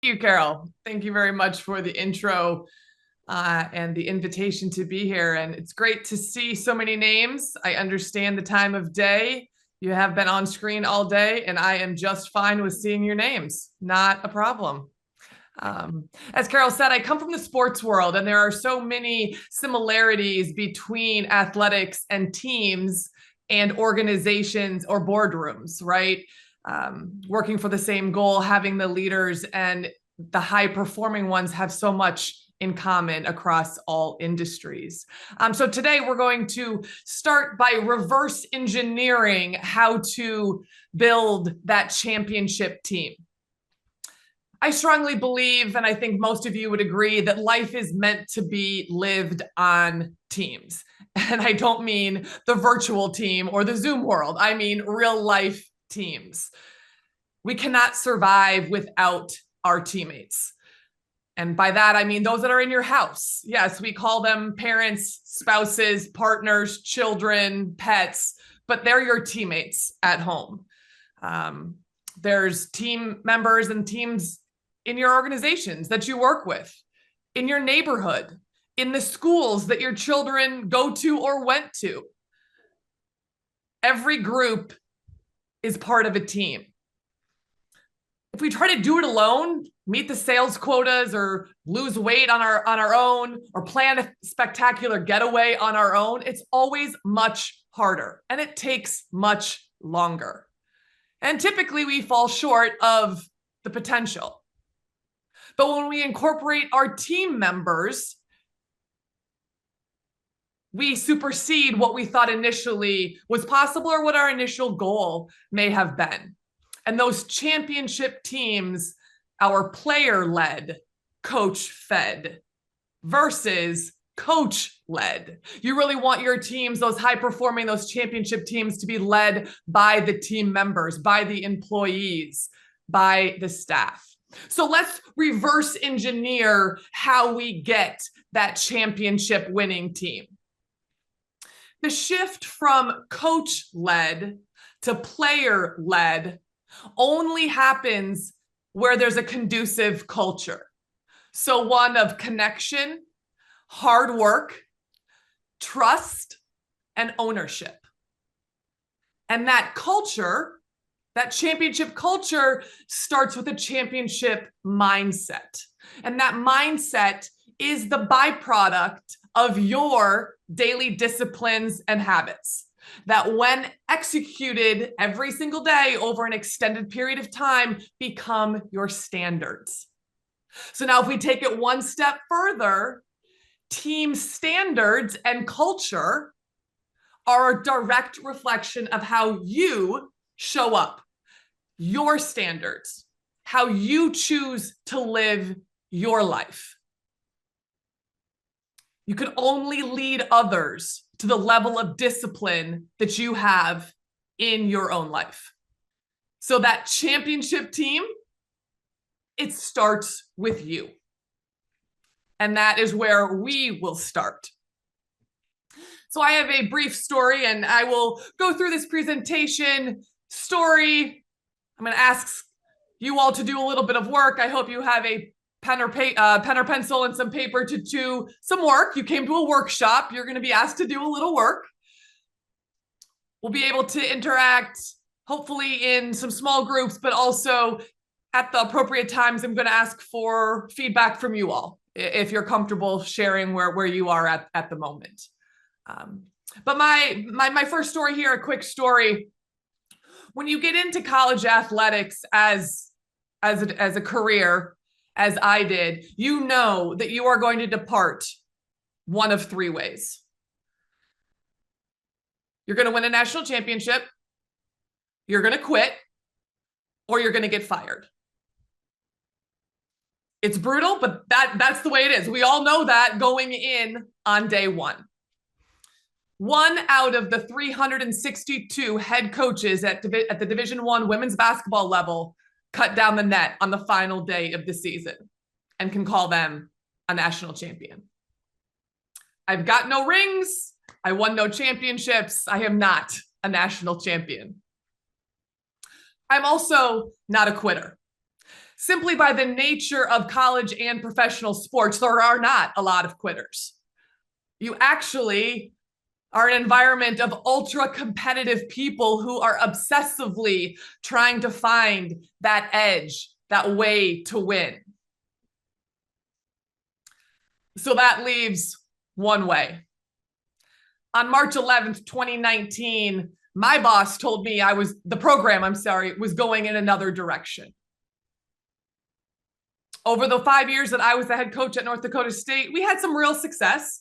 You, Carol. Thank you very much for the intro and the invitation to be here. And it's great to see so many names. I understand the time of day. You have been on screen all day, and I am just fine with seeing your names. Not a problem. As Carol said, I come from the sports world, and there are so many similarities between athletics and teams and organizations or boardrooms, right? Working for the same goal, having the leaders and the high performing ones have so much in common across all industries. So today we're going to start by reverse engineering how to build that championship team. I strongly believe, and I think most of you would agree, that life is meant to be lived on teams. And I don't mean the virtual team or the Zoom world. I mean real life teams. We cannot survive without our teammates. And by that, I mean those that are in your house. Yes, we call them parents, spouses, partners, children, pets, but they're your teammates at home. There's team members and teams in your organizations that you work with, in your neighborhood, in the schools that your children go to or went to. Every group is part of a team. If we try to do it alone, meet the sales quotas or lose weight on our own or plan a spectacular getaway on our own, it's always much harder and it takes much longer. And typically we fall short of the potential. But when we incorporate our team members, we supersede what we thought initially was possible or what our initial goal may have been. And those championship teams, our player-led, coach-fed versus coach-led. You really want your teams, those high-performing, those championship teams, to be led by the team members, by the employees, by the staff. So let's reverse engineer how we get that championship winning team. The shift from coach-led to player-led only happens where there's a conducive culture. So one of connection, hard work, trust, and ownership. And that culture, that championship culture, starts with a championship mindset. And that mindset is the byproduct of your daily disciplines and habits that, when executed every single day over an extended period of time, become your standards. So now if we take it one step further, team standards and culture are a direct reflection of how you show up, your standards, how you choose to live your life. You can only lead others to the level of discipline that you have in your own life. So that championship team, it starts with you. And that is where we will start. So I have a brief story, and I will go through this presentation story. I'm going to ask you all to do a little bit of work. I hope you have a pen or pencil and some paper to do some work. You came to a workshop. You're going to be asked to do a little work. We'll be able to interact, hopefully in some small groups, but also at the appropriate times, I'm going to ask for feedback from you all, if you're comfortable sharing where you are at the moment. But my first story here, a quick story. When you get into college athletics as a career, as I did, you know that you are going to depart one of three ways. You're going to win a national championship, you're going to quit, or you're going to get fired. It's brutal, but that's the way it is. We all know that going in on day one. One out of the 362 head coaches at the Division I women's basketball level cut down the net on the final day of the season and can call them a national champion. I've got no rings. I won no championships. I am not a national champion. I'm also not a quitter. simply by the nature of college and professional sports, there are not a lot of quitters. You actually are an environment of ultra competitive people who are obsessively trying to find that edge, that way to win. So that leaves one way. On March 11th, 2019, my boss told me the program was going in another direction. Over the 5 years that I was the head coach at North Dakota State, we had some real success.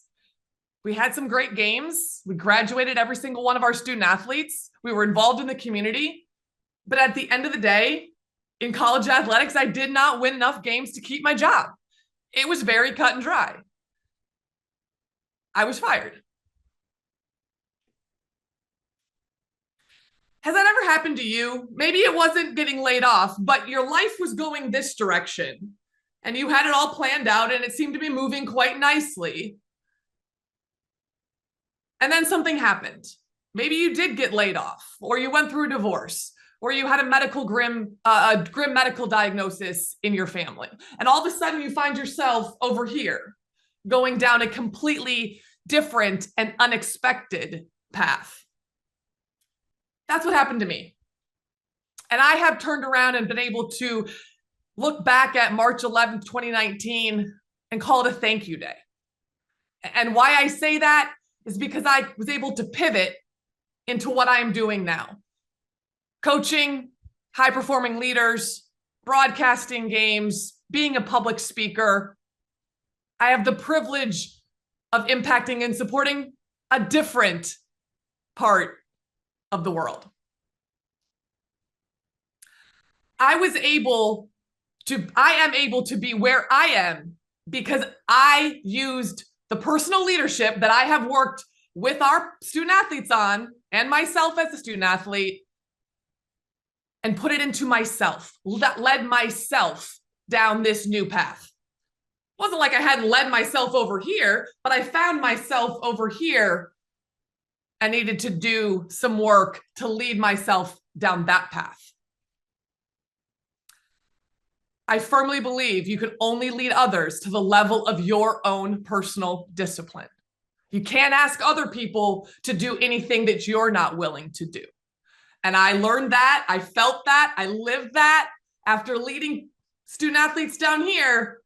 We had some great games. We graduated every single one of our student athletes. We were involved in the community. But at the end of the day, in college athletics, I did not win enough games to keep my job. It was very cut and dry. I was fired. Has that ever happened to you? Maybe it wasn't getting laid off, but your life was going this direction and you had it all planned out and it seemed to be moving quite nicely. And then something happened. Maybe you did get laid off, or you went through a divorce, or you had a grim medical diagnosis in your family. And all of a sudden you find yourself over here going down a completely different and unexpected path. That's what happened to me. And I have turned around and been able to look back at March 11th, 2019 and call it a thank you day. And why I say that is because I was able to pivot into what I am doing now. Coaching high-performing leaders, broadcasting games, being a public speaker. I have the privilege of impacting and supporting a different part of the world. I am able to be where I am because I used the personal leadership that I have worked with our student athletes on, and myself as a student athlete, and put it into myself, led myself down this new path. It wasn't like I hadn't led myself over here, but I found myself over here and needed to do some work to lead myself down that path. I firmly believe you can only lead others to the level of your own personal discipline. You can't ask other people to do anything that you're not willing to do. And I learned that, I felt that, I lived that. After leading student athletes down here,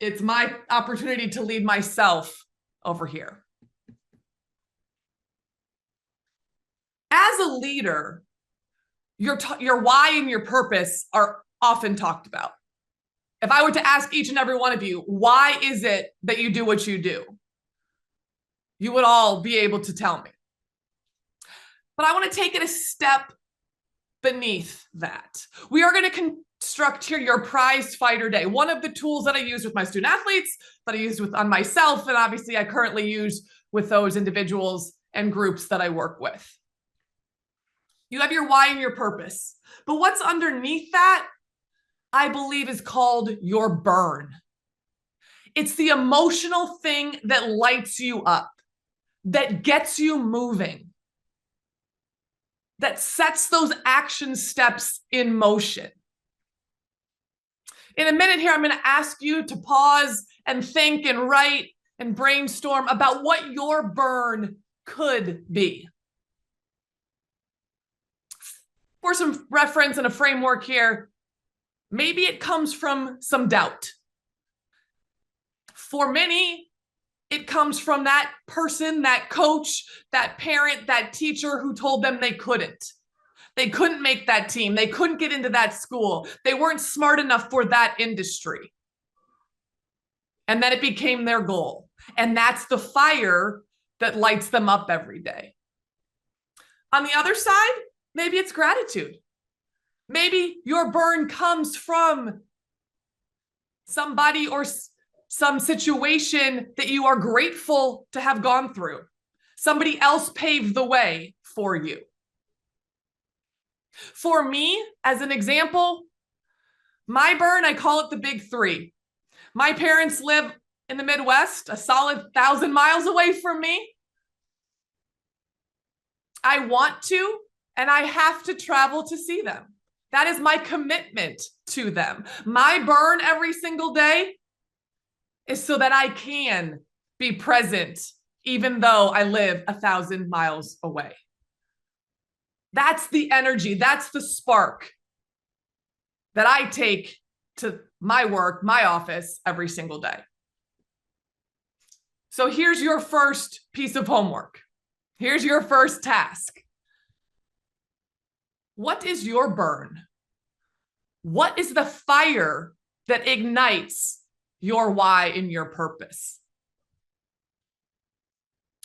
it's my opportunity to lead myself over here. As a leader, your why and your purpose are often talked about. If I were to ask each and every one of you, why is it that you do what you do? You would all be able to tell me. But I want to take it a step beneath that. We are going to construct here your prize fighter day. One of the tools that I use with my student athletes, that I used on myself, and obviously I currently use with those individuals and groups that I work with. You have your why and your purpose. But what's underneath that, I believe, is called your burn. It's the emotional thing that lights you up, that gets you moving, that sets those action steps in motion. In a minute here, I'm going to ask you to pause and think and write and brainstorm about what your burn could be. For some reference and a framework here, maybe it comes from some doubt. For many, it comes from that person, that coach, that parent, that teacher who told them they couldn't. They couldn't make that team. They couldn't get into that school. They weren't smart enough for that industry. And then it became their goal. And that's the fire that lights them up every day. On the other side, maybe it's gratitude. Maybe your burn comes from somebody or some situation that you are grateful to have gone through. Somebody else paved the way for you. For me, as an example, my burn, I call it the big three. My parents live in the Midwest, a solid 1,000 miles away from me. I want to, and I have to travel to see them. That is my commitment to them. My burn every single day is so that I can be present, even though I live 1,000 miles away. That's the energy, that's the spark that I take to my work, my office every single day. So here's your first piece of homework. Here's your first task. What is your burn? What is the fire that ignites your why and your purpose?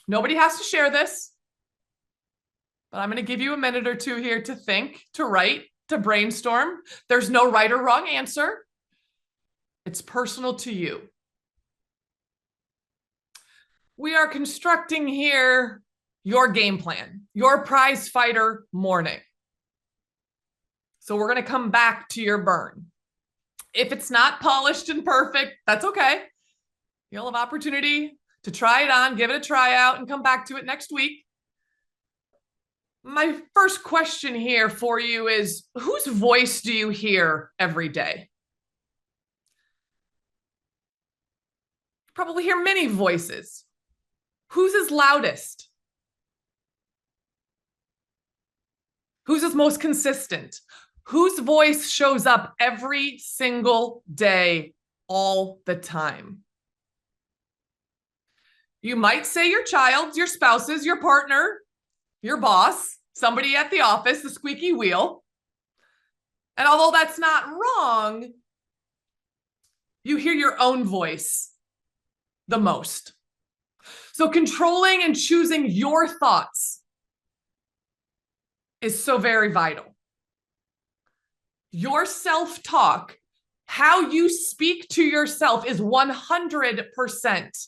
Nobody has to share this, but I'm going to give you a minute or two here to think, to write, to brainstorm. There's no right or wrong answer. It's personal to you. We are constructing here your game plan, your prize fighter morning. So we're going to come back to your burn. If it's not polished and perfect, that's okay. You'll have opportunity to try it on, give it a try out, and come back to it next week. My first question here for you is, whose voice do you hear every day? You probably hear many voices. Whose is loudest? Whose is most consistent? Whose voice shows up every single day, all the time? You might say your child's, your spouse's, your partner, your boss, somebody at the office, the squeaky wheel. And although that's not wrong, you hear your own voice the most. So controlling and choosing your thoughts is so very vital. Your self-talk, how you speak to yourself, is 100%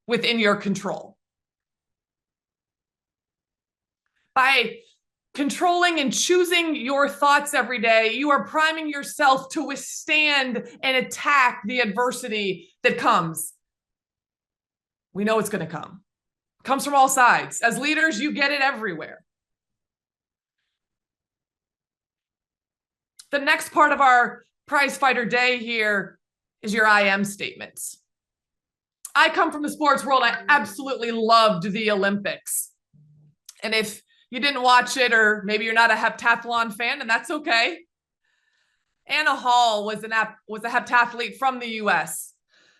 within your control. By controlling and choosing your thoughts every day, you are priming yourself to withstand and attack the adversity that comes. We know it's going to come. It comes from all sides. As leaders, you get it everywhere. The next part of our prize fighter day here is your I am statements. I come from the sports world. I absolutely loved the Olympics. And if you didn't watch it, or maybe you're not a heptathlon fan, and that's okay. Anna Hall was a heptathlete from the US.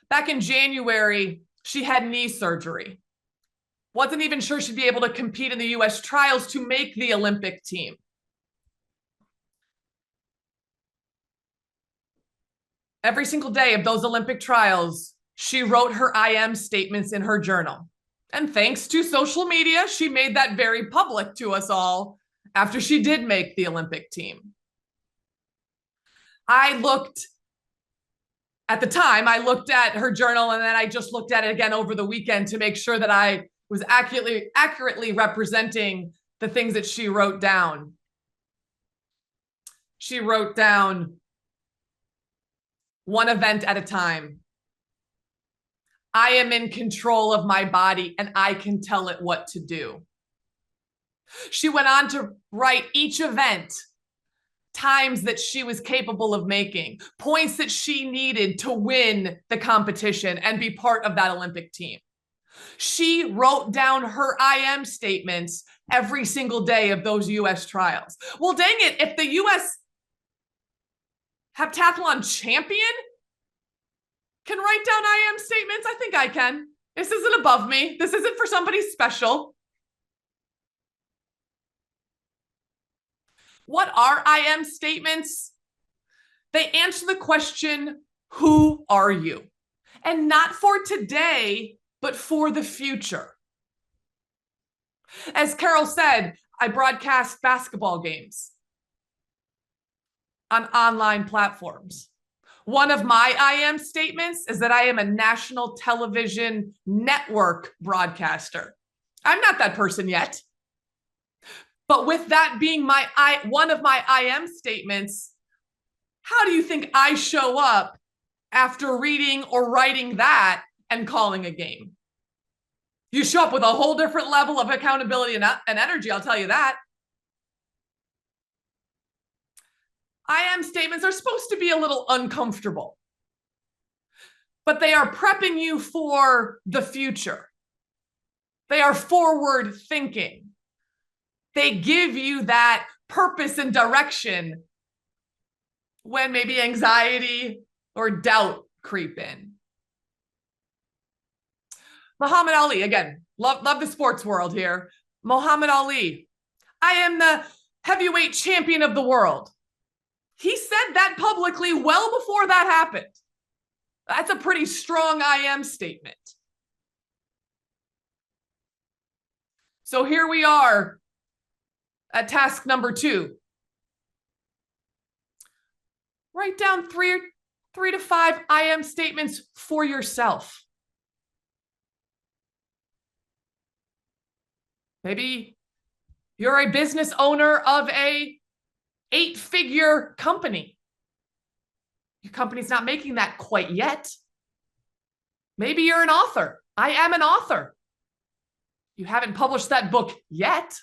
Back in January, she had knee surgery. Wasn't even sure she'd be able to compete in the US trials to make the Olympic team. Every single day of those Olympic trials, she wrote her I am statements in her journal. And thanks to social media, she made that very public to us all after she did make the Olympic team. At the time, I looked at her journal, and then I just looked at it again over the weekend to make sure that I was accurately representing the things that she wrote down. She wrote down, one event at a time. I am in control of my body, and I can tell it what to do. She went on to write each event, times that she was capable of making, points that she needed to win the competition and be part of that Olympic team. She wrote down her I am statements every single day of those US trials. Well, dang it, if the US heptathlon champion can write down I am statements, I think I can. This isn't above me. This isn't for somebody special. What are I am statements? They answer the question, who are you? And not for today, but for the future. As Carol said, I broadcast basketball games on online platforms. One of my I am statements is that I am a national television network broadcaster. I'm not that person yet. But with that being one of my I am statements, how do you think I show up after reading or writing that and calling a game? You show up with a whole different level of accountability and energy, I'll tell you that. I am statements are supposed to be a little uncomfortable, but they are prepping you for the future. They are forward thinking. They give you that purpose and direction when maybe anxiety or doubt creep in. Muhammad Ali, again, love the sports world here. Muhammad Ali, I am the heavyweight champion of the world. He said that publicly well before that happened. That's a pretty strong I am statement. So here we are at task number 2. Write down three to 5 I am statements for yourself. Maybe you're a business owner of a 8-figure company. Your company's not making that quite yet. Maybe you're an author. I am an author. You haven't published that book yet.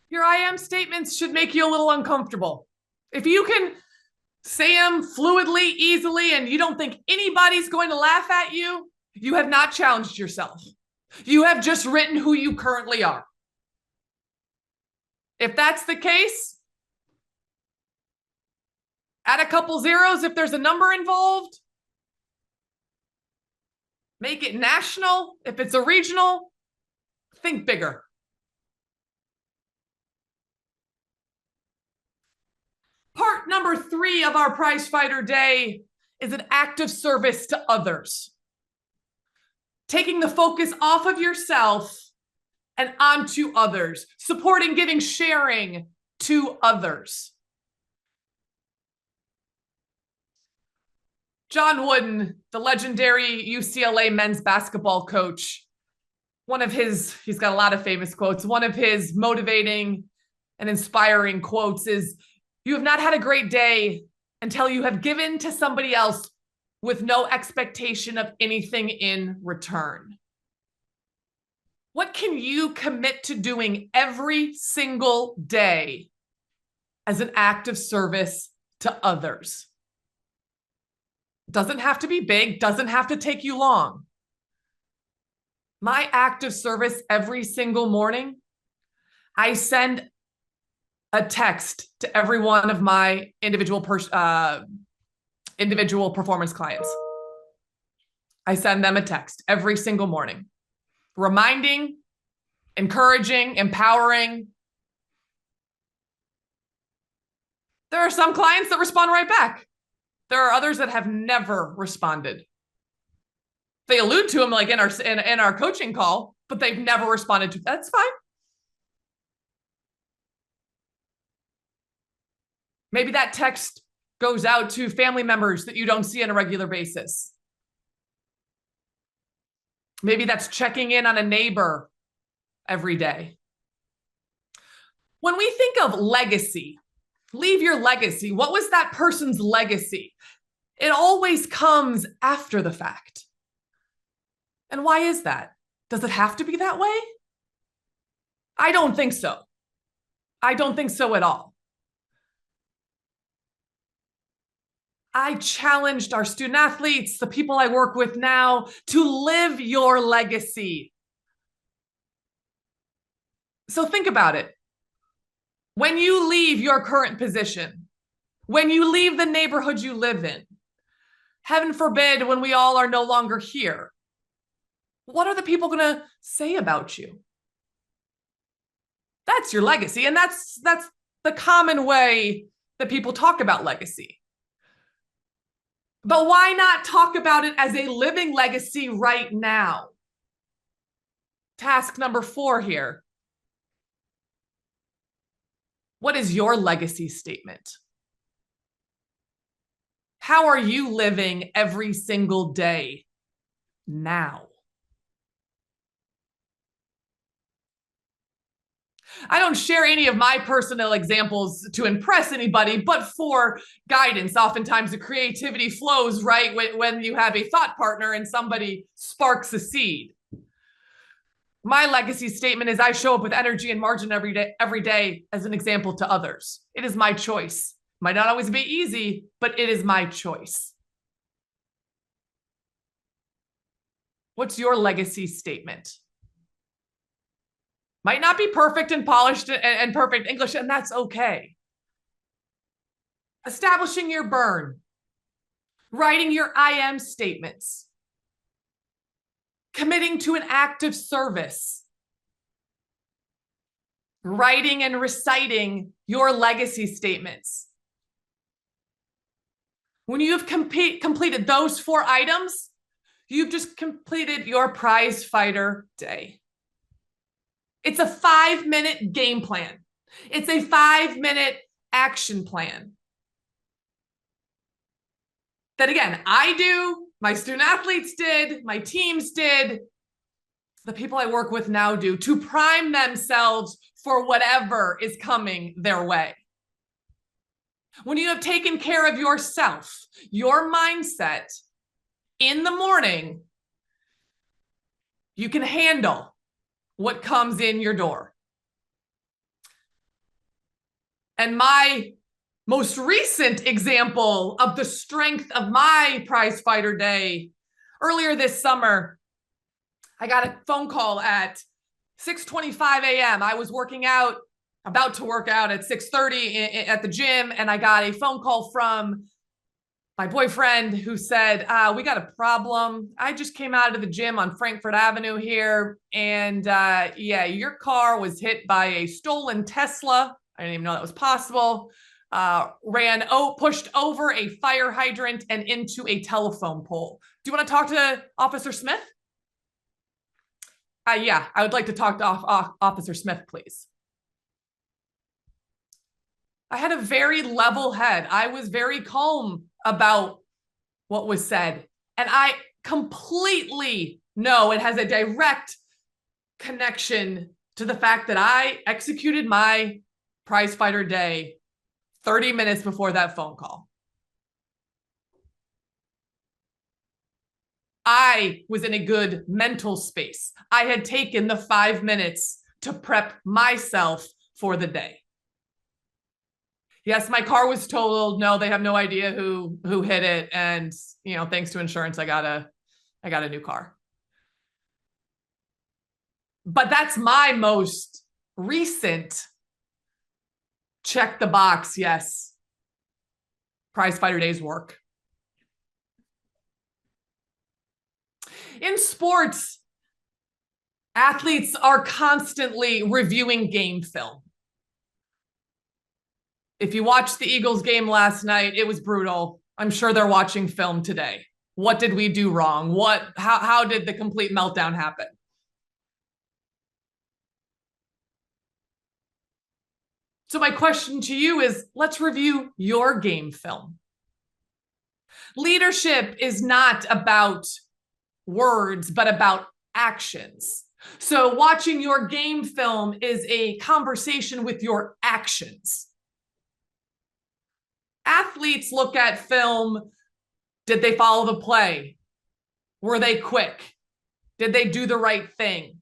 Your I am statements should make you a little uncomfortable. If you can say them fluidly, easily, and you don't think anybody's going to laugh at you, you have not challenged yourself. You have just written who you currently are. If that's the case, add a couple zeros if there's a number involved. Make it national. If it's a regional, think bigger. Part number 3 of our Prizefighter Day is an act of service to others. Taking the focus off of yourself and onto others. Supporting, giving, sharing to others. John Wooden, the legendary UCLA men's basketball coach, he's got a lot of famous quotes. One of his motivating and inspiring quotes is, "You have not had a great day until you have given to somebody else with no expectation of anything in return." What can you commit to doing every single day as an act of service to others? Doesn't have to be big, doesn't have to take you long. My act of service every single morning, I send a text to every one of my individual performance clients. I send them a text every single morning, reminding, encouraging, empowering. There are some clients that respond right back. There are others that have never responded. They allude to them like in our coaching call, but they've never responded to. That's fine. Maybe that text goes out to family members that you don't see on a regular basis. Maybe that's checking in on a neighbor every day. When we think of legacy, leave your legacy. What was that person's legacy? It always comes after the fact. And why is that? Does it have to be that way? I don't think so. I don't think so at all. I challenged our student athletes, the people I work with now, to live your legacy. So think about it. When you leave your current position, when you leave the neighborhood you live in, heaven forbid when we all are no longer here, what are the people going to say about you? That's your legacy. And that's the common way that people talk about legacy. But why not talk about it as a living legacy right now? Task number 4 here. What is your legacy statement? How are you living every single day now? I don't share any of my personal examples to impress anybody, but for guidance. Oftentimes the creativity flows, right, when you have a thought partner and somebody sparks a seed. My legacy statement is I show up with energy and margin every day as an example to others. It is my choice. Might not always be easy, but it is my choice. What's your legacy statement? Might not be perfect and polished and perfect English, and that's okay. Establishing your burn, writing your I am statements, committing to an act of service, writing and reciting your legacy statements. When you have completed those 4 items, you've just completed your prize fighter day. It's a 5-minute game plan. It's a 5-minute action plan. That again, I do, my student athletes did, my teams did, the people I work with now do, to prime themselves for whatever is coming their way. When you have taken care of yourself, your mindset in the morning, you can handle what comes in your door. And my most recent example of the strength of my prize fighter day, earlier this summer, I got a phone call at 6:25 a.m. I was working out, about to work out at 6:30 at the gym, and I got a phone call from my boyfriend who said, we got a problem. I just came out of the gym on Frankfurt Avenue here, and yeah, your car was hit by a stolen Tesla. I didn't even know that was possible. Pushed over a fire hydrant and into a telephone pole. Do you want to talk to Officer Smith? Yeah, I would like to talk to Officer Smith, please. I had a very level head. I was very calm about what was said. And I completely know it has a direct connection to the fact that I executed my prize fighter day 30 minutes before that phone call. I was in a good mental space. I had taken the 5 minutes to prep myself for the day. Yes, my car was totaled. No, they have no idea who hit it. And, thanks to insurance, I got a new car. But that's my most recent check the box. Yes. Prize fighter days work. In sports, athletes are constantly reviewing game film. If you watched the Eagles game last night, it was brutal. I'm sure they're watching film today. What did we do wrong? How did the complete meltdown happen? So my question to you is, let's review your game film. Leadership is not about words, but about actions. So watching your game film is a conversation with your actions. Athletes look at film. Did they follow the play? Were they quick? Did they do the right thing?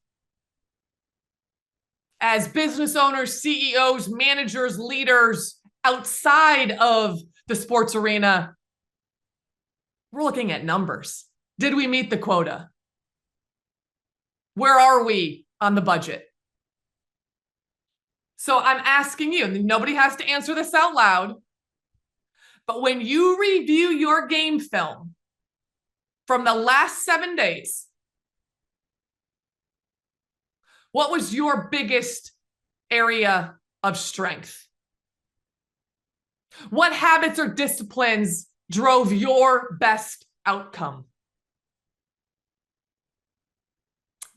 As business owners, CEOs, managers, leaders outside of the sports arena, we're looking at numbers. Did we meet the quota? Where are we on the budget? So I'm asking you, and nobody has to answer this out loud, but when you review your game film from the last 7 days, what was your biggest area of strength? What habits or disciplines drove your best outcome?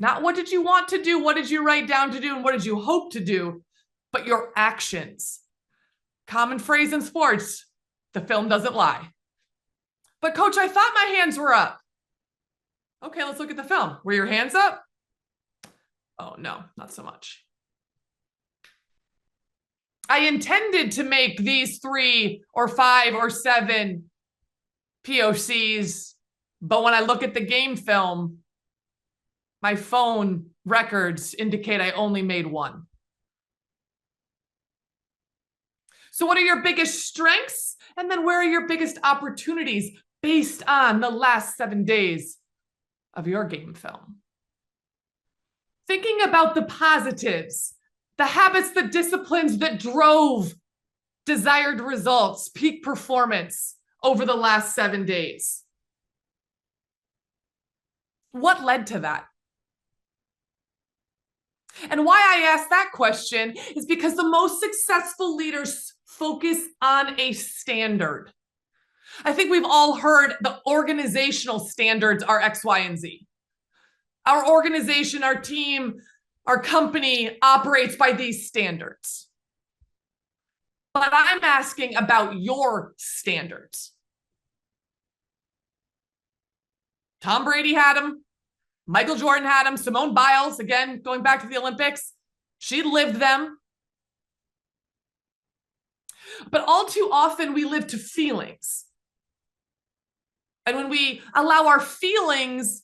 Not what did you want to do, what did you write down to do, and what did you hope to do, but your actions. Common phrase in sports, the film doesn't lie. But coach, I thought my hands were up. Okay, let's look at the film. Were your hands up? Oh no, not so much. I intended to make these 3 or 5 or 7 POCs, but when I look at the game film, My phone records indicate I only made one. So, what are your biggest strengths? And then, where are your biggest opportunities based on the last 7 days of your game film? Thinking about the positives, the habits, the disciplines that drove desired results, peak performance over the last 7 days. What led to that? And why I ask that question is because the most successful leaders focus on a standard. I think we've all heard the organizational standards are X, Y, and Z. Our organization, our team, our company operates by these standards. But I'm asking about your standards. Tom Brady had them. Michael Jordan had them. Simone Biles, again, going back to the Olympics, she lived them. But all too often, we live to feelings. And when we allow our feelings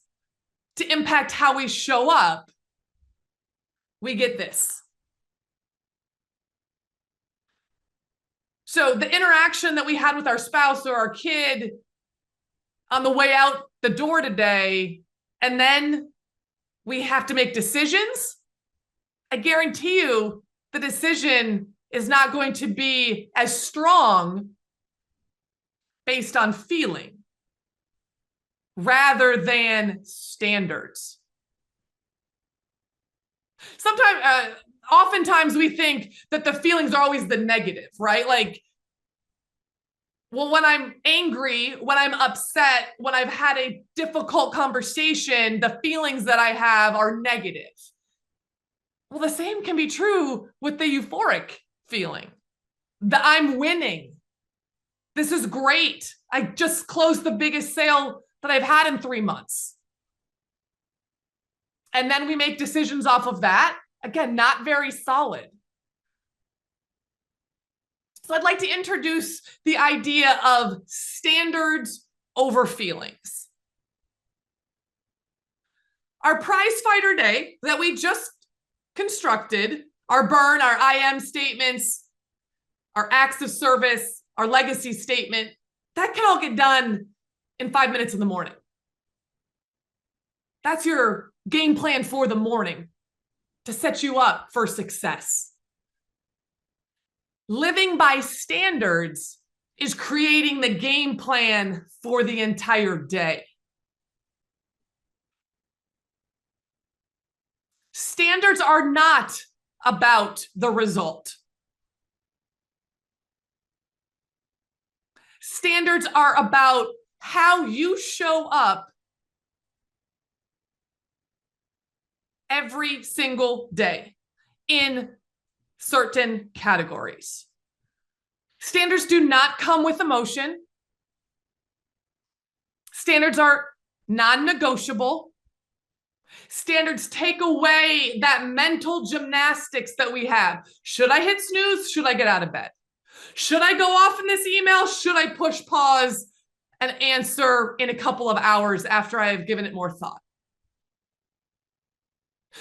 to impact how we show up, we get this. So the interaction that we had with our spouse or our kid on the way out the door today, and then we have to make decisions, I guarantee you the decision is not going to be as strong based on feeling rather than standards. Oftentimes we think that the feelings are always the negative, right? Like, well, when I'm angry, when I'm upset, when I've had a difficult conversation, the feelings that I have are negative. Well, the same can be true with the euphoric feeling. I'm winning. This is great. I just closed the biggest sale that I've had in 3 months. And then we make decisions off of that. Again, not very solid. So I'd like to introduce the idea of standards over feelings. Our prize fighter day that we just constructed, our burn, our I am statements, our acts of service, our legacy statement, that can all get done in 5 minutes in the morning. That's your game plan for the morning to set you up for success. Living by standards is creating the game plan for the entire day. Standards are not about the result. Standards are about how you show up every single day in certain categories. Standards do not come with emotion. Standards are non-negotiable. Standards take away that mental gymnastics that we have. Should I hit snooze? Should I get out of bed? Should I go off in this email? Should I push pause and answer in a couple of hours after I have given it more thought?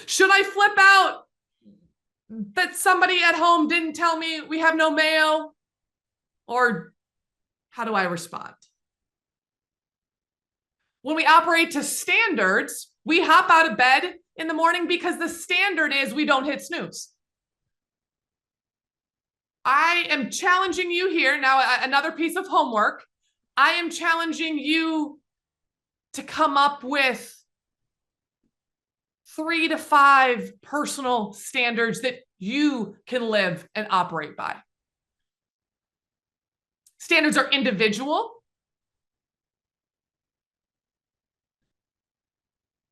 Should I flip out that somebody at home didn't tell me we have no mail? Or how do I respond? When we operate to standards, we hop out of bed in the morning because the standard is we don't hit snooze. I am challenging you here. Now, another piece of homework. I am challenging you to come up with 3 to 5 personal standards that you can live and operate by. Standards are individual.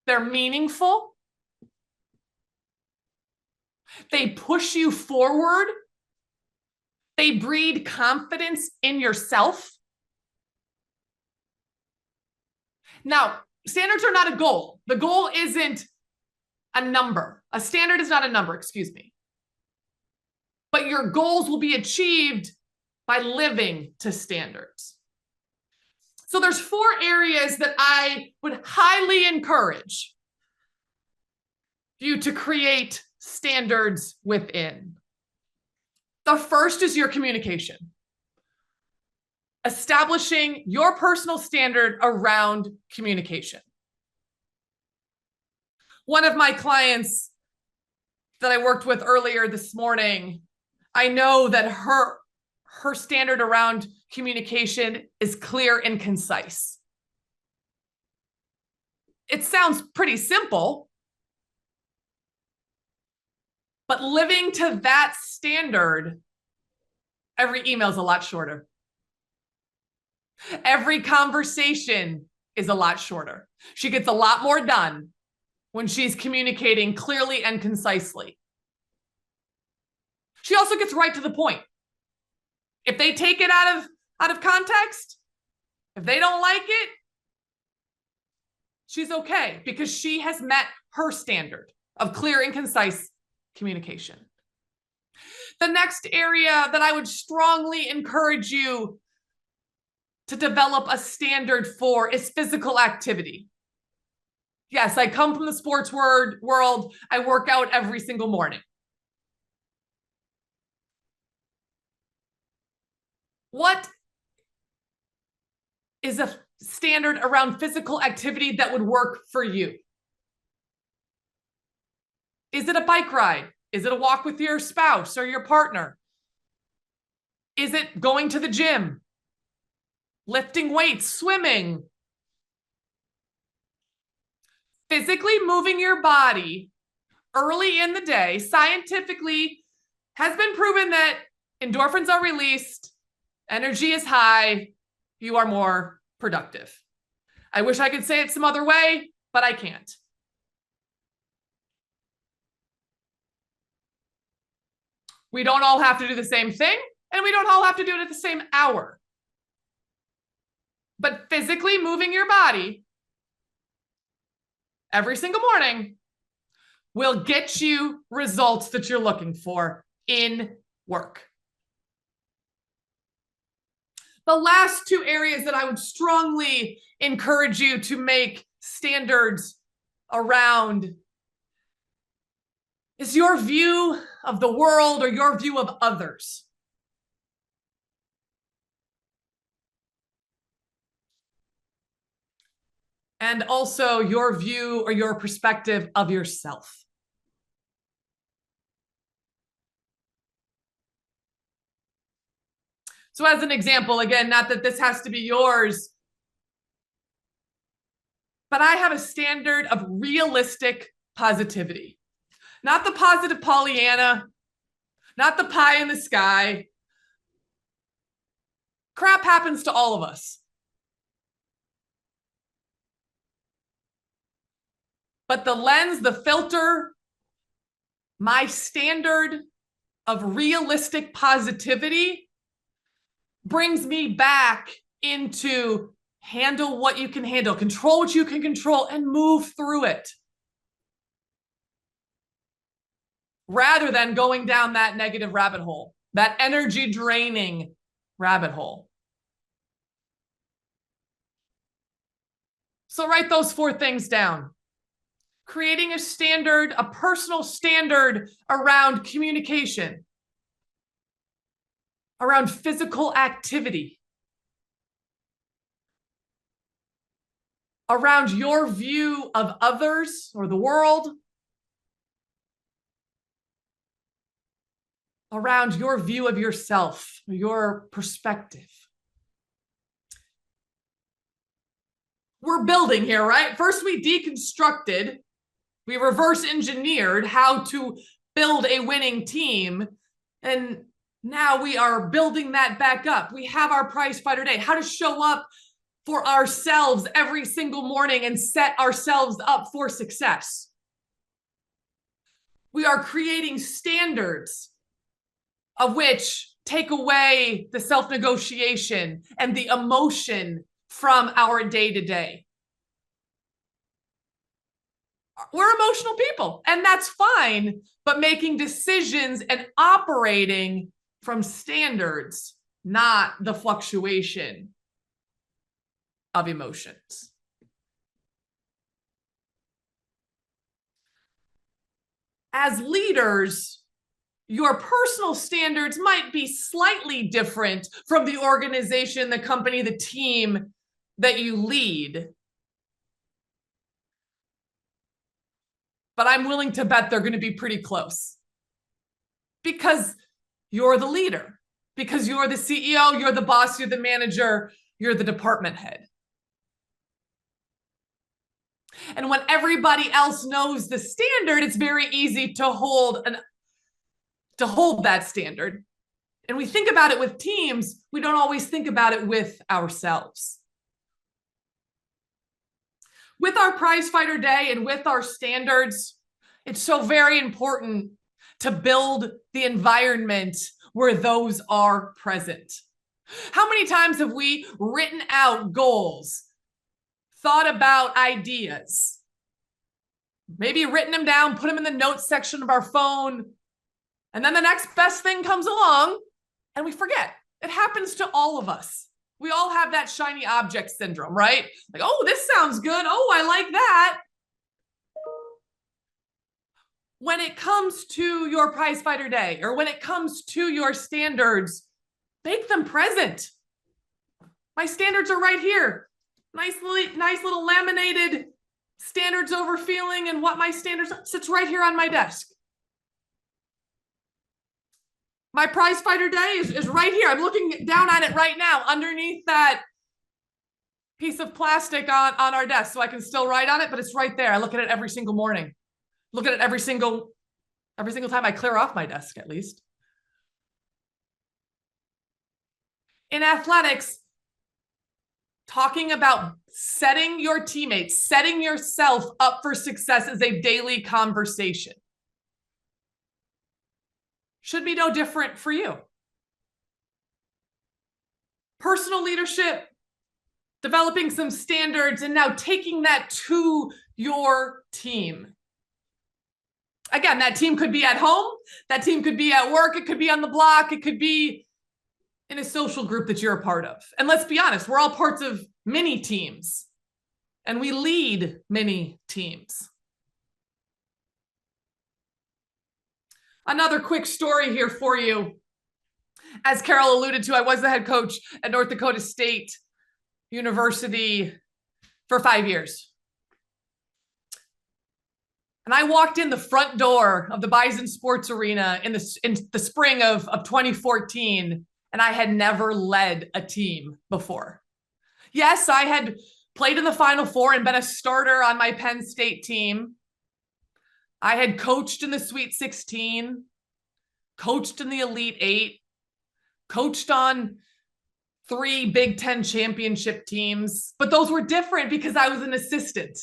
They're meaningful. They push you forward. They breed confidence in yourself. Now, standards are not a goal. The goal isn't a number. A standard is not a number, excuse me. But your goals will be achieved by living to standards. So there's 4 areas that I would highly encourage for you to create standards within. The first is your communication. Establishing your personal standard around communication. One of my clients that I worked with earlier this morning, I know that her standard around communication is clear and concise. It sounds pretty simple, but living to that standard, every email is a lot shorter. Every conversation is a lot shorter. She gets a lot more done when she's communicating clearly and concisely. She also gets right to the point. If they take it out of context, if they don't like it, she's okay because she has met her standard of clear and concise communication. The next area that I would strongly encourage you to develop a standard for is physical activity. Yes, I come from the sports world. I work out every single morning. What is a standard around physical activity that would work for you? Is it a bike ride? Is it a walk with your spouse or your partner? Is it going to the gym? Lifting weights, swimming? Physically moving your body early in the day scientifically has been proven that endorphins are released, energy is high, you are more productive. I wish I could say it some other way, but I can't. We don't all have to do the same thing, and we don't all have to do it at the same hour. But physically moving your body every single morning will get you results that you're looking for in work. The last two areas that I would strongly encourage you to make standards around is your view of the world or your view of others. And also your view or your perspective of yourself. So as an example, again, not that this has to be yours, but I have a standard of realistic positivity. Not the positive Pollyanna, not the pie in the sky. Crap happens to all of us. But the lens, the filter, my standard of realistic positivity brings me back into handle what you can handle, control what you can control, and move through it. Rather than going down that negative rabbit hole, that energy draining rabbit hole. So write those 4 things down. Creating a standard, a personal standard around communication, around physical activity, around your view of others or the world, around your view of yourself, your perspective. We're building here, right? First, we deconstructed, we reverse engineered how to build a winning team. And now we are building that back up. We have our prize fighter day, how to show up for ourselves every single morning and set ourselves up for success. We are creating standards of which take away the self-negotiation and the emotion from our day-to-day. We're emotional people, and that's fine, but making decisions and operating from standards, not the fluctuation of emotions. as leaders, your personal standards might be slightly different from the organization, the company, the team that you lead. But I'm willing to bet they're going to be pretty close because you're the leader, because you're the CEO, you're the boss, you're the manager, you're the department head. And when everybody else knows the standard, it's very easy to hold that standard. And we think about it with teams, we don't always think about it with ourselves. With our prizefighter day and with our standards, it's so very important to build the environment where those are present. How many times have we written out goals, thought about ideas, maybe written them down, put them in the notes section of our phone, and then the next best thing comes along and we forget? It happens to all of us. We all have that shiny object syndrome, right? Like, oh, this sounds good. Oh, I like that. When it comes to your prizefighter day or when it comes to your standards, make them present. My standards are right here. Nice little laminated standards over feeling and what my standards sits right here on my desk. My prizefighter day is right here. I'm looking down on it right now underneath that piece of plastic on our desk so I can still write on it, but it's right there. I look at it every single morning. Look at it every single time I clear off my desk, at least. In athletics, talking about setting your teammates, setting yourself up for success is a daily conversation. Should be no different for you. Personal leadership, developing some standards, and now taking that to your team. Again, that team could be at home, that team could be at work, it could be on the block, it could be in a social group that you're a part of. And let's be honest, we're all parts of many teams, and we lead many teams. Another quick story here for you. As Carol alluded to, I was the head coach at North Dakota State University for 5 years. And I walked in the front door of the Bison Sports Arena in the spring of 2014, and I had never led a team before. Yes, I had played in the Final Four and been a starter on my Penn State team. I had coached in the Sweet 16, coached in the Elite 8, coached on 3 Big Ten championship teams, but those were different because I was an assistant.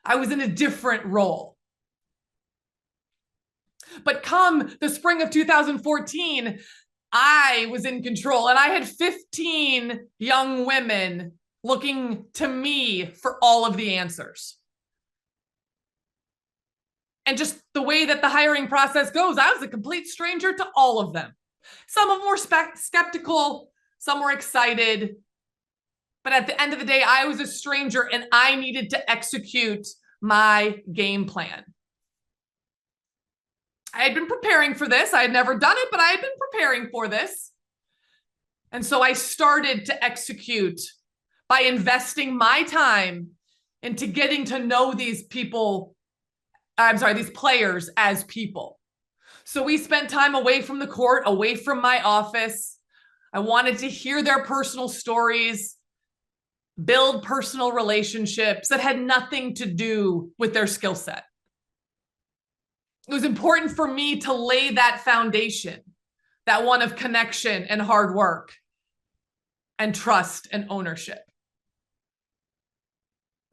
I was in a different role. But come the spring of 2014, I was in control, and I had 15 young women looking to me for all of the answers. And just the way that the hiring process goes, I was a complete stranger to all of them. Some of them were skeptical, some were excited. But at the end of the day, I was a stranger and I needed to execute my game plan. I had been preparing for this. I had never done it, but I had been preparing for this. And so I started to execute by investing my time into getting to know these players as people. So we spent time away from the court, away from my office. I wanted to hear their personal stories, build personal relationships that had nothing to do with their skill set. It was important for me to lay that foundation, that one of connection and hard work and trust and ownership.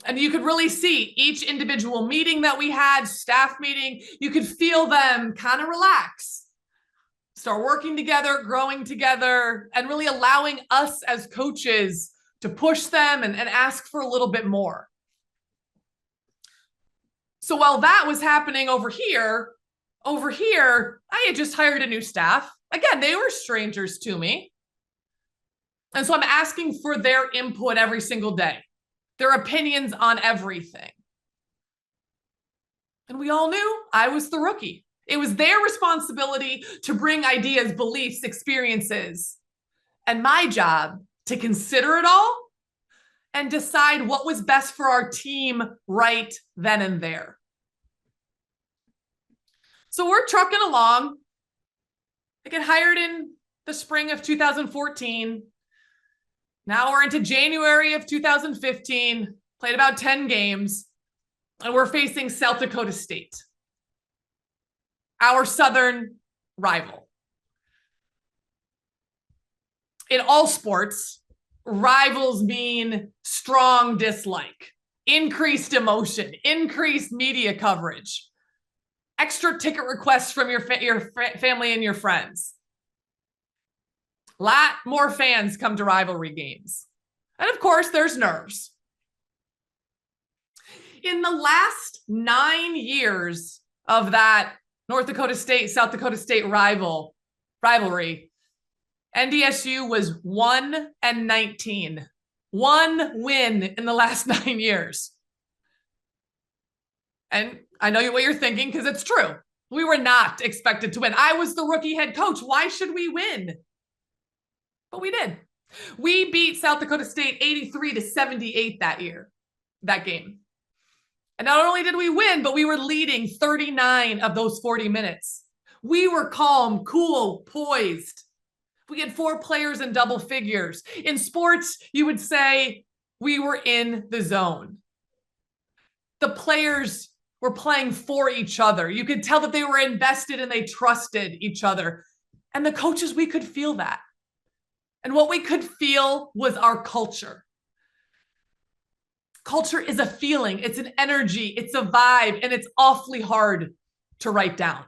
And you could really see each individual meeting that we had, staff meeting, you could feel them kind of relax, start working together, growing together, and really allowing us as coaches to push them and ask for a little bit more. So while that was happening over here, I had just hired a new staff. Again, they were strangers to me. And so I'm asking for their input every single day, their opinions on everything. And we all knew I was the rookie. It was their responsibility to bring ideas, beliefs, experiences, and my job to consider it all and decide what was best for our team right then and there. So we're trucking along. I get hired in the spring of 2014. Now we're into January of 2015, played about 10 games, and we're facing South Dakota State, our Southern rival. In all sports, rivals mean strong dislike, increased emotion, increased media coverage, extra ticket requests from your family and your friends. A lot more fans come to rivalry games. And of course, there's nerves. In the last 9 years of that North Dakota State, South Dakota State rivalry, NDSU was 1-19. One win in the last 9 years. And I know what you're thinking, because it's true. We were not expected to win. I was the rookie head coach. Why should we win? But we did. We beat South Dakota State 83-78 that game. And not only did we win, but we were leading 39 of those 40 minutes. We were calm, cool, poised. We had 4 players in double figures. In sports, you would say we were in the zone. The players were playing for each other. You could tell that they were invested and they trusted each other. And the coaches, we could feel that. And what we could feel was our culture. Culture is a feeling, it's an energy, it's a vibe, and it's awfully hard to write down.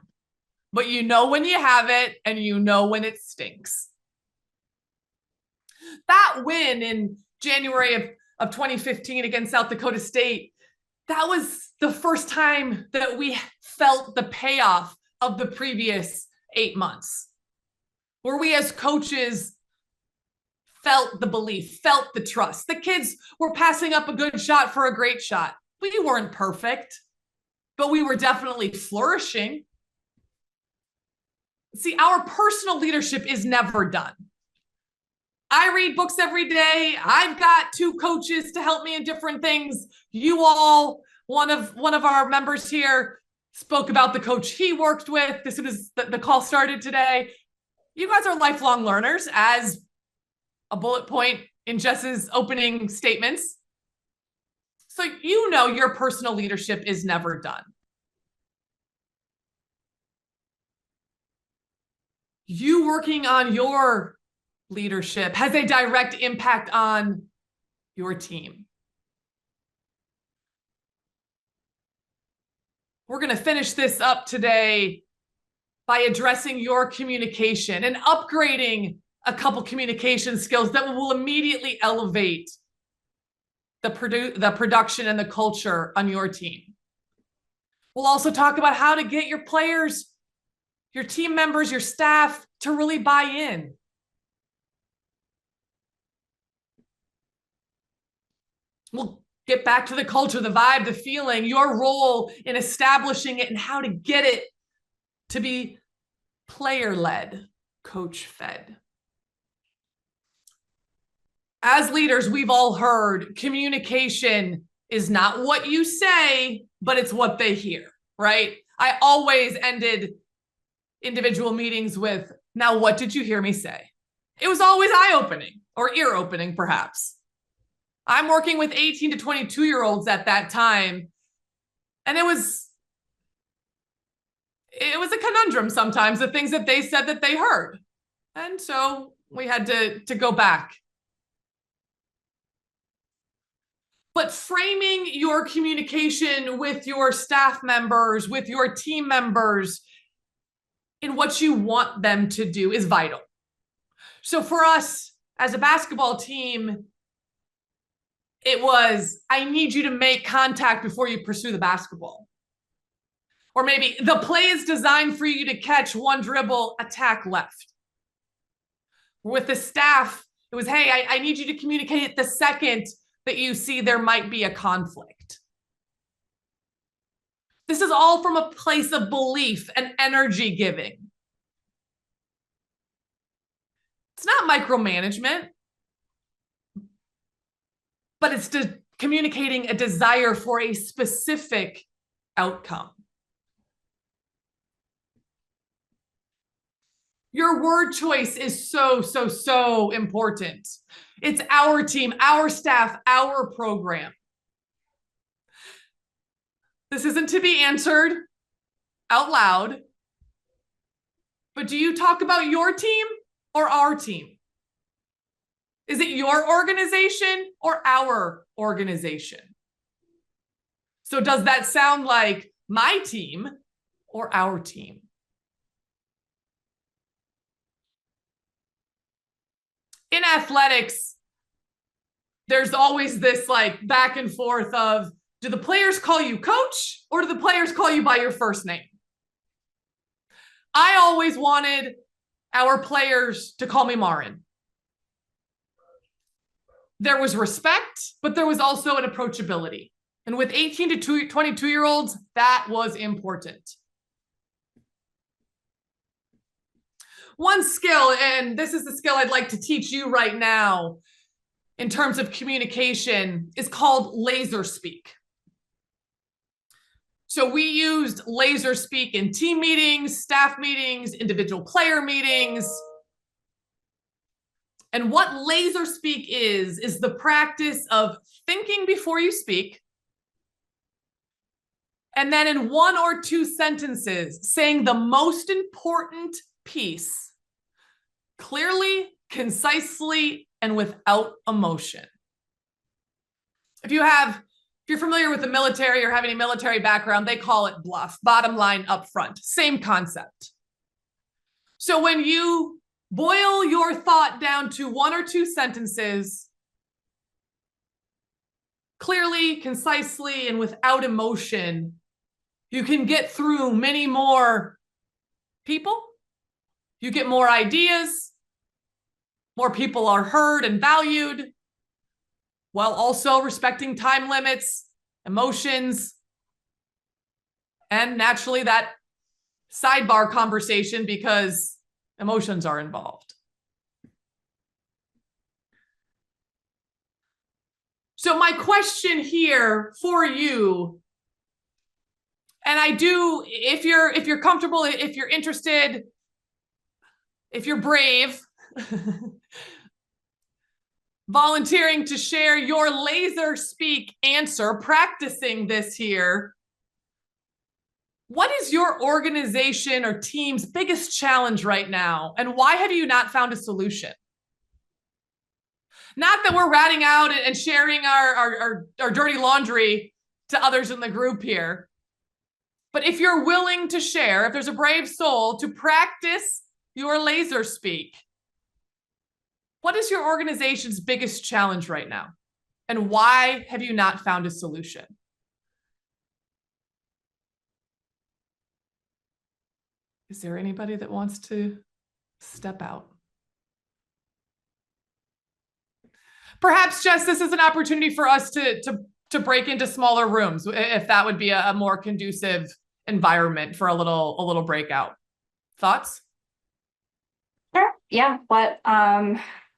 But you know when you have it, and you know when it stinks. That win in January of 2015 against South Dakota State, that was the first time that we felt the payoff of the previous 8 months, where we as coaches felt the belief, felt the trust. The kids were passing up a good shot for a great shot. We weren't perfect, but we were definitely flourishing. See, our personal leadership is never done. I read books every day. I've got 2 coaches to help me in different things. You all, one of our members here spoke about the coach he worked with as soon as the call started today. You guys are lifelong learners, as a bullet point in Jess's opening statements. So you know your personal leadership is never done. You working on your leadership has a direct impact on your team. We're going to finish this up today by addressing your communication and upgrading a couple communication skills that will immediately elevate the production and the culture on your team. We'll also talk about how to get your players, your team members, your staff to really buy in. We'll get back to the culture, the vibe, the feeling, your role in establishing it, and how to get it to be player-led, coach-fed. As leaders, we've all heard communication is not what you say, but it's what they hear, right? I always ended individual meetings with, now what did you hear me say? It was always eye-opening or ear-opening, perhaps. I'm working with 18 to 22-year-olds at that time, and it was a conundrum sometimes, the things that they said that they heard. And so we had to go back. But framing your communication with your staff members, with your team members, in what you want them to do is vital. So for us as a basketball team, it was, I need you to make contact before you pursue the basketball. Or maybe the play is designed for you to catch one dribble, attack left. With the staff, it was, hey, I need you to communicate it the second that you see there might be a conflict. This is all from a place of belief and energy giving. It's not micromanagement, but it's communicating a desire for a specific outcome. Your word choice is so, so, so important. It's our team, our staff, our program. This isn't to be answered out loud, but do you talk about your team or our team? Is it your organization or our organization? So does that sound like my team or our team? In athletics, there's always this like back and forth of, do the players call you coach or do the players call you by your first name? I always wanted our players to call me Maren. There was respect, but there was also an approachability. And with 18 to 22-year-olds, that was important. One skill, and this is the skill I'd like to teach you right now in terms of communication, is called laser speak. So we used laser speak in team meetings, staff meetings, individual player meetings. And what laser speak is the practice of thinking before you speak, and then in 1 or 2 sentences, saying the most important piece clearly, concisely, and without emotion. If you're familiar with the military or have any military background, they call it bluff, bottom line up front, same concept. So when you boil your thought down to 1 or 2 sentences, clearly, concisely, and without emotion, you can get through many more people. You get more ideas. More people are heard and valued, while also respecting time limits, emotions, and naturally that sidebar conversation because emotions are involved. So my question here for you, and I do, if you're comfortable, if you're interested, if you're brave, volunteering to share your laser speak answer, practicing this here. What is your organization or team's biggest challenge right now? And why have you not found a solution? Not that we're ratting out and sharing our dirty laundry to others in the group here. But if you're willing to share, if there's a brave soul to practice your laser speak, what is your organization's biggest challenge right now? And why have you not found a solution? Is there anybody that wants to step out? Perhaps, Jess, this is an opportunity for us to break into smaller rooms, if that would be a more conducive environment for a little breakout. Thoughts? Sure. Yeah.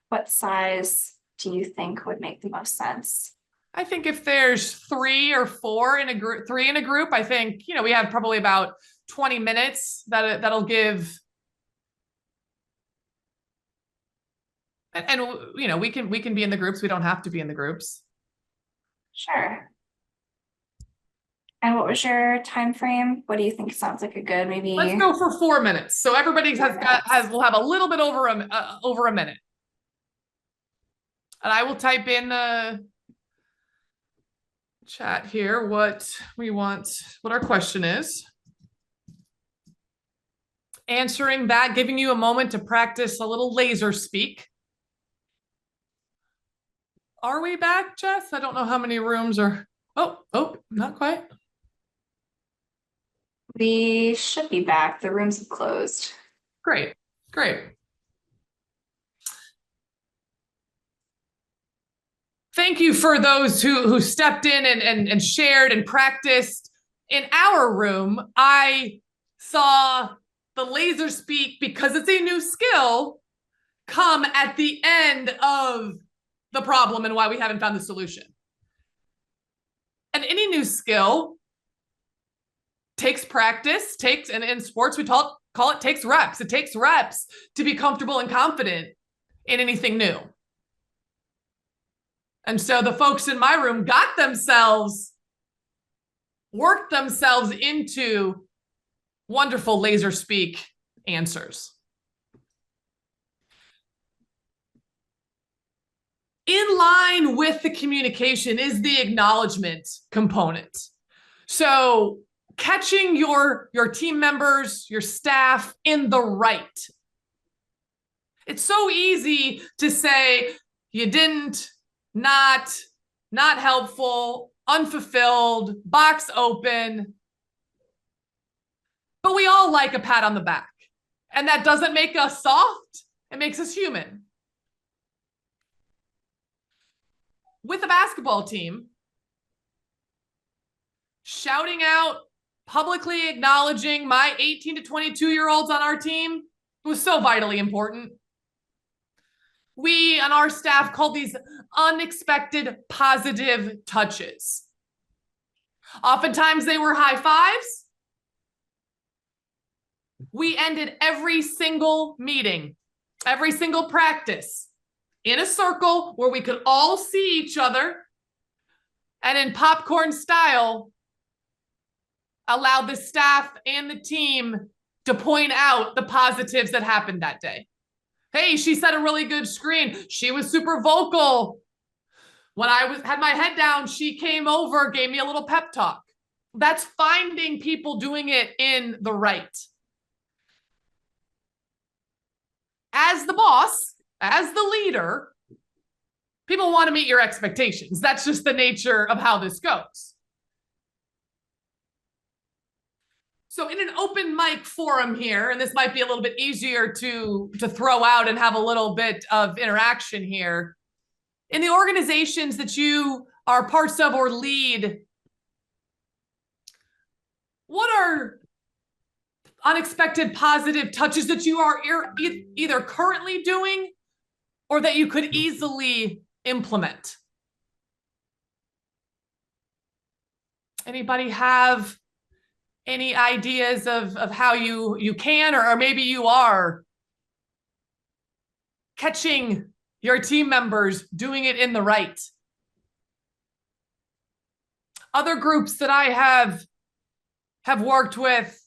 What size do you think would make the most sense? I think if there's 3 or 4 in a group, 3 in a group, I think, we have probably about 20 minutes that'll give. And we can be in the groups. We don't have to be in the groups. Sure. And what was your time frame? What do you think sounds like a good maybe? Let's go for 4 minutes. So everybody will have a little bit over a minute. And I will type in the chat here what our question is. Answering that, giving you a moment to practice a little laser speak. Are we back, Jess? I don't know how many rooms are. Oh, not quite. We should be back. The rooms have closed. Great. Thank you for those who stepped in and shared and practiced in our room, I saw the laser speak, because it's a new skill, come at the end of the problem and why we haven't found the solution. And any new skill takes practice, and in sports, we call it takes reps. It takes reps to be comfortable and confident in anything new. And so the folks in my room worked themselves into wonderful laser speak answers. In line with the communication is the acknowledgement component. So catching your team members, your staff in the right. It's so easy to say you didn't, not helpful, unfulfilled, box open. But we all like a pat on the back. And that doesn't make us soft. It makes us human. With a basketball team, shouting out, publicly acknowledging my 18 to 22-year-olds on our team was so vitally important. We on our staff called these unexpected positive touches. Oftentimes they were high fives. We ended every single meeting, every single practice in a circle where we could all see each other, and in popcorn style, allowed the staff and the team to point out the positives that happened that day. Hey, she set a really good screen. She was super vocal. When I had my head down, she came over, gave me a little pep talk. That's finding people doing it in the right. As the boss, as the leader, people want to meet your expectations. That's just the nature of how this goes. So in an open mic forum here, and this might be a little bit easier to throw out and have a little bit of interaction here, in the organizations that you are parts of or lead, what are unexpected positive touches that you are either currently doing or that you could easily implement? Anybody have any ideas of how you can, or maybe you are catching your team members doing it in the right? Other groups that I have worked with,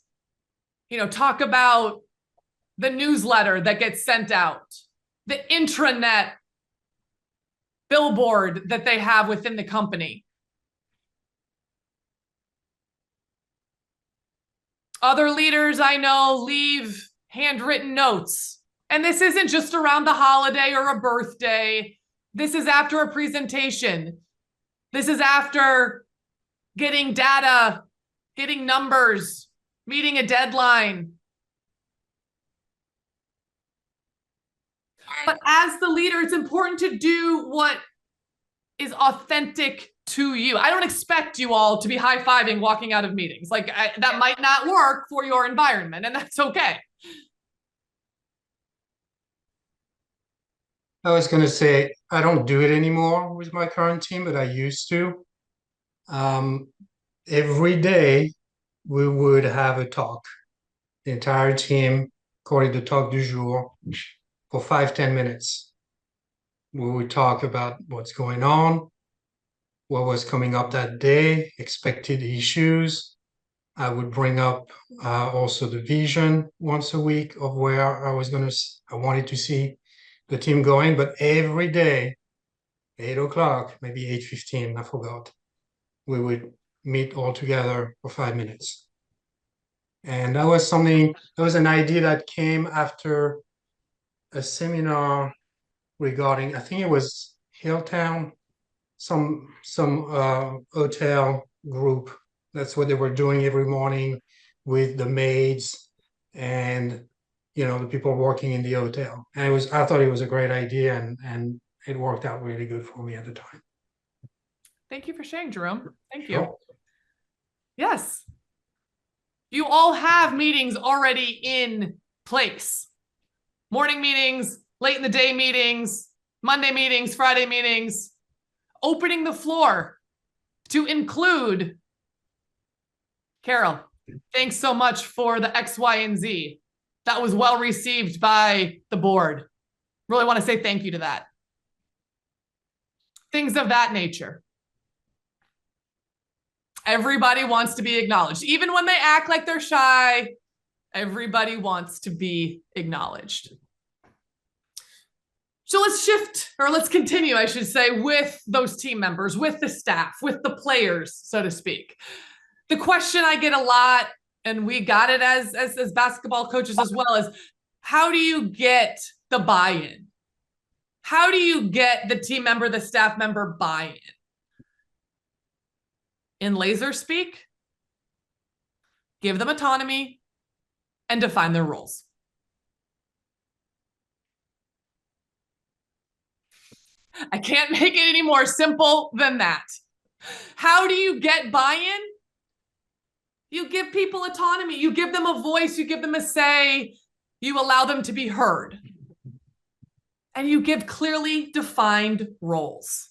talk about the newsletter that gets sent out, the intranet billboard that they have within the company. Other leaders I know leave handwritten notes. And this isn't just around the holiday or a birthday. This is after a presentation. This is after getting data, getting numbers, meeting a deadline. But as the leader, it's important to do what is authentic to you. I don't expect you all to be high-fiving walking out of meetings. That might not work for your environment, and that's okay. I was going to say, I don't do it anymore with my current team, but I used to. Every day we would have a talk, the entire team, call it the talk du jour, for 5-10 minutes. We would talk about what's going on, what was coming up that day, expected issues. I would bring up also the vision once a week of where I wanted to see the team going. But every day, 8 o'clock, maybe 8:15, I forgot, we would meet all together for 5 minutes. And that was an idea that came after a seminar regarding, I think it was Hilltown, some hotel group. That's what they were doing every morning with the maids and the people working in the hotel. And I thought it was a great idea, and it worked out really good for me at the time. Thank you for sharing, Jerome. Thank Sure. you. Yes. You all have meetings already in place. Morning meetings, late in the day meetings, Monday meetings, Friday meetings, opening the floor to include Carol. Thanks so much for the X, Y, and Z. That was well received by the board. Really want to say thank you to that. Things of that nature. Everybody wants to be acknowledged. Even when they act like they're shy, everybody wants to be acknowledged. So let's continue, I should say, with those team members, with the staff, with the players, so to speak. The question I get a lot, and we got it as basketball coaches as well, is how do you get the buy-in? How do you get the team member, the staff member buy-in? In laser speak, give them autonomy and define their roles. I can't make it any more simple than that. How do you get buy-in? You give people autonomy. You give them a voice. You give them a say. You allow them to be heard. And you give clearly defined roles.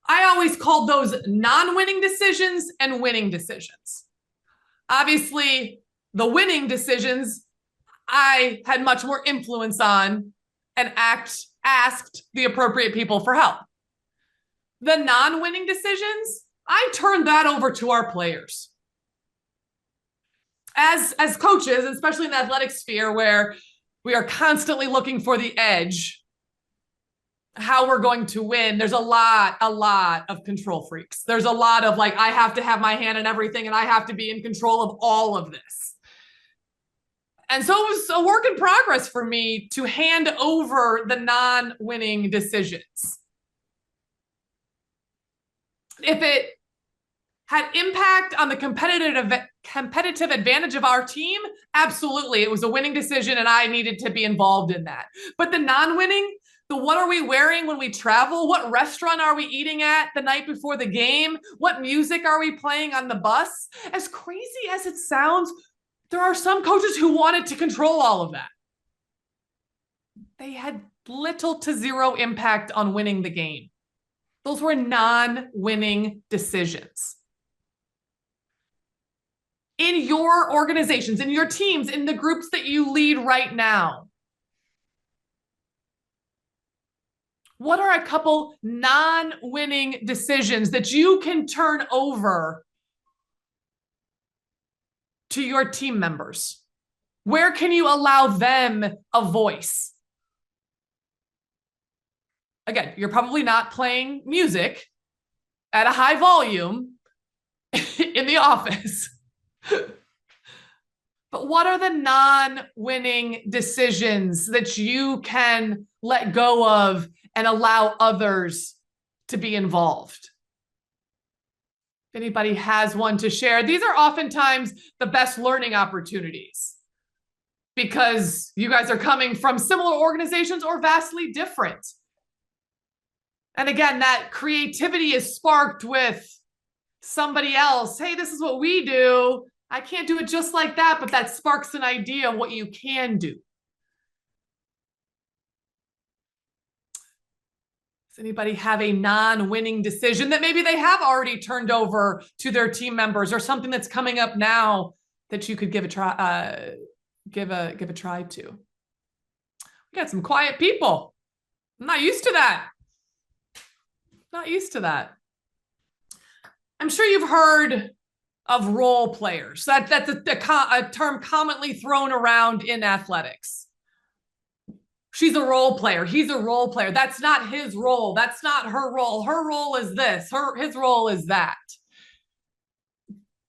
I always called those non-winning decisions and winning decisions. Obviously, the winning decisions I had much more influence on and asked the appropriate people for help. The non-winning decisions, I turned that over to our players. As coaches, especially in the athletic sphere where we are constantly looking for the edge, how we're going to win, there's a lot of control freaks. There's a lot of like, I have to have my hand in everything and I have to be in control of all of this. And so it was a work in progress for me to hand over the non-winning decisions. If it had impact on the competitive advantage of our team, absolutely. It was a winning decision and I needed to be involved in that. But the non-winning, what are we wearing when we travel? What restaurant are we eating at the night before the game? What music are we playing on the bus? As crazy as it sounds, there are some coaches who wanted to control all of that. They had little to zero impact on winning the game. Those were non-winning decisions. In your organizations, in your teams, in the groups that you lead right now, what are a couple non-winning decisions that you can turn over to your team members? Where can you allow them a voice? Again, you're probably not playing music at a high volume in the office. But what are the non-winning decisions that you can let go of and allow others to be involved? If anybody has one to share, these are oftentimes the best learning opportunities because you guys are coming from similar organizations or vastly different. And again, that creativity is sparked with somebody else. Hey, this is what we do. I can't do it just like that, but that sparks an idea of what you can do. Does anybody have a non-winning decision that maybe they have already turned over to their team members, or something that's coming up now that you could give a try, give a try to? We got some quiet people. I'm not used to that. Not used to that. I'm sure you've heard of role players. That's a term commonly thrown around in athletics. She's a role player. He's a role player. That's not his role. That's not her role. Her role is this. His role is that.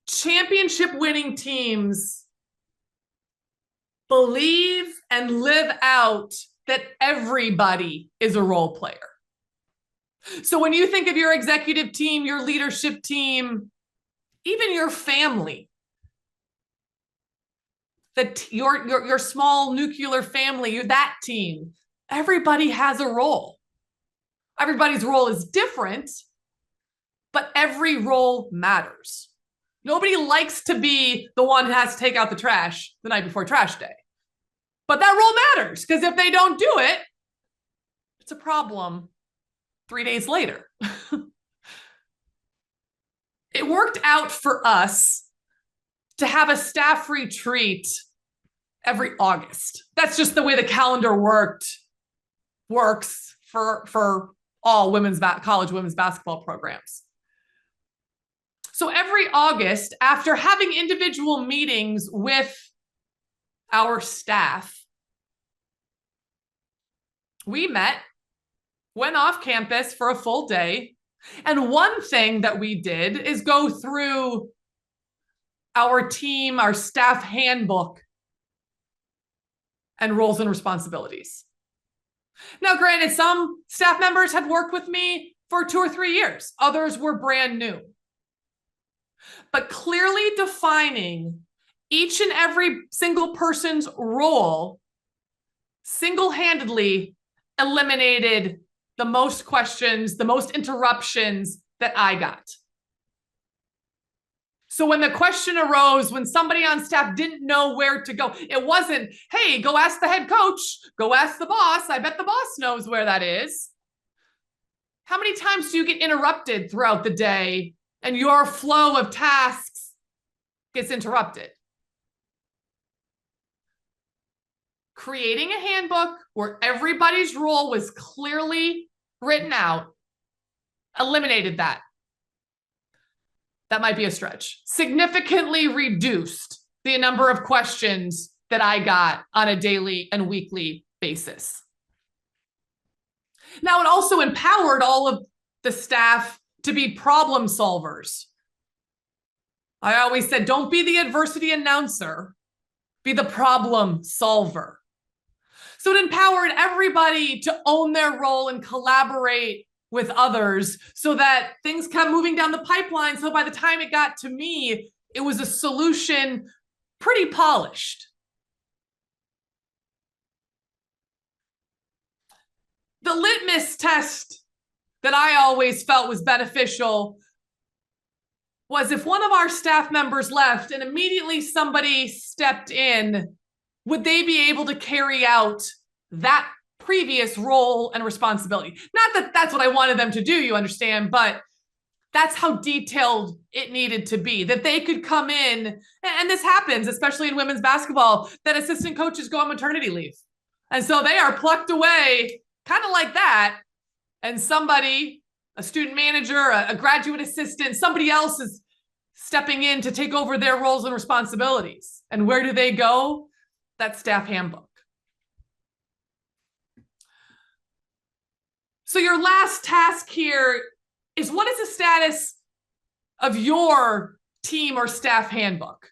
Championship winning teams believe and live out that everybody is a role player. So when you think of your executive team, your leadership team, even your family, your small nuclear family, that team, everybody has a role. Everybody's role is different, but every role matters. Nobody likes to be the one who has to take out the trash the night before trash day. But that role matters, because if they don't do it, it's a problem 3 days later. It worked out for us to have a staff retreat every August. That's just the way the calendar works for all college women's basketball programs. So every August, after having individual meetings with our staff, we met, went off campus for a full day. And one thing that we did is go through our staff handbook and roles and responsibilities. Now, granted, some staff members had worked with me for 2 or 3 years. Others were brand new. But clearly defining each and every single person's role single-handedly eliminated the most questions, the most interruptions that I got. So when the question arose, when somebody on staff didn't know where to go, it wasn't, hey, go ask the head coach, go ask the boss. I bet the boss knows where that is. How many times do you get interrupted throughout the day and your flow of tasks gets interrupted? Creating a handbook where everybody's role was clearly written out eliminated that. That might be a stretch. Significantly reduced the number of questions that I got on a daily and weekly basis. Now, it also empowered all of the staff to be problem solvers. I always said, don't be the adversity announcer, be the problem solver. So it empowered everybody to own their role and collaborate with others so that things kept moving down the pipeline. So by the time it got to me, it was a solution pretty polished. The litmus test that I always felt was beneficial was if one of our staff members left and immediately somebody stepped in, would they be able to carry out that previous role and responsibility? Not that that's what I wanted them to do, you understand, but that's how detailed it needed to be, that they could come in, and this happens, especially in women's basketball, that assistant coaches go on maternity leave. And so they are plucked away kind of like that, and somebody, a student manager, a graduate assistant, somebody else is stepping in to take over their roles and responsibilities. And where do they go? That staff handbook. So your last task here is, what is the status of your team or staff handbook?